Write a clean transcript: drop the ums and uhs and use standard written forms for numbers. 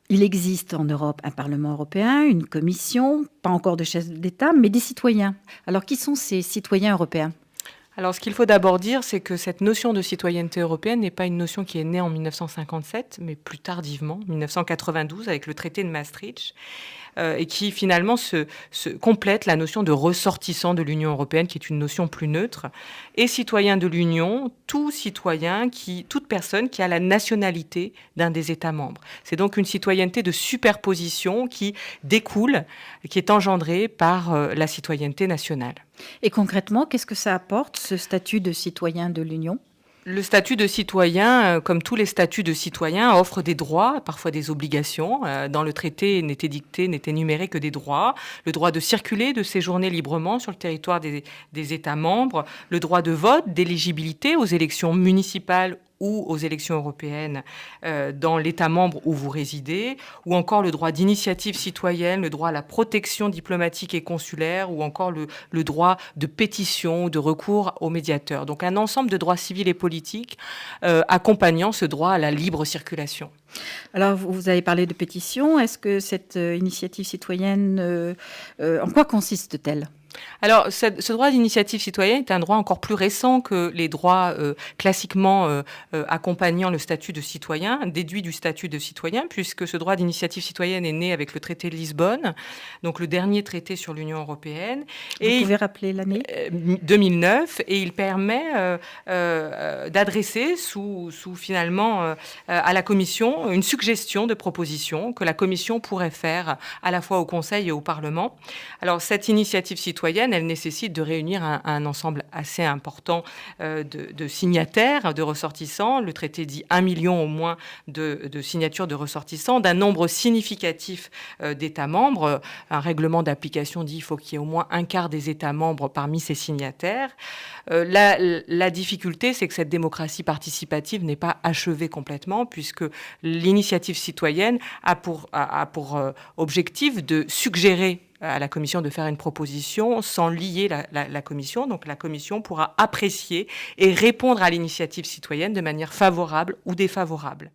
Il existe en Europe un Parlement européen, une commission, pas encore de chefs d'État, mais des citoyens. Alors, qui sont ces citoyens européens? Alors, ce qu'il faut d'abord dire, c'est que cette notion de citoyenneté européenne n'est pas une notion qui est née en 1957, mais plus tardivement, 1992, avec le traité de Maastricht, et qui finalement se complète la notion de ressortissant de l'Union européenne, qui est une notion plus neutre. Et citoyen de l'Union, tout citoyen, toute personne qui a la nationalité d'un des États membres. C'est donc une citoyenneté de superposition qui découle, qui est engendrée par la citoyenneté nationale. Et concrètement, qu'est-ce que ça apporte, ce statut de citoyen de l'Union? Le statut de citoyen, comme tous les statuts de citoyen, offre des droits, parfois des obligations. Dans le traité, n'étaient énumérés que des droits. Le droit de circuler, de séjourner librement sur le territoire des États membres. Le droit de vote, d'éligibilité aux élections municipales ou aux élections européennes dans l'État membre où vous résidez, ou encore le droit d'initiative citoyenne, le droit à la protection diplomatique et consulaire, ou encore le droit de pétition, de recours aux médiateurs. Donc un ensemble de droits civils et politiques accompagnant ce droit à la libre circulation. Alors, vous avez parlé de pétition. Est-ce que cette initiative citoyenne, en quoi consiste-t-elle? Alors, ce droit d'initiative citoyenne est un droit encore plus récent que les droits classiquement accompagnant le statut de citoyen, déduit du statut de citoyen, puisque ce droit d'initiative citoyenne est né avec le traité de Lisbonne, donc le dernier traité sur l'Union européenne. Vous pouvez rappeler l'année? 2009, et il permet d'adresser finalement à la Commission une suggestion de proposition que la Commission pourrait faire à la fois au Conseil et au Parlement. Alors, cette initiative citoyenne, elle nécessite de réunir un ensemble assez important de signataires, de ressortissants. Le traité dit 1 million au moins de signatures de ressortissants, d'un nombre significatif d'États membres. Un règlement d'application dit qu'il faut qu'il y ait au moins un quart des États membres parmi ces signataires. La difficulté, c'est que cette démocratie participative n'est pas achevée complètement, puisque l'initiative citoyenne a pour objectif de suggérer à la Commission de faire une proposition sans lier la Commission. Donc la Commission pourra apprécier et répondre à l'initiative citoyenne de manière favorable ou défavorable.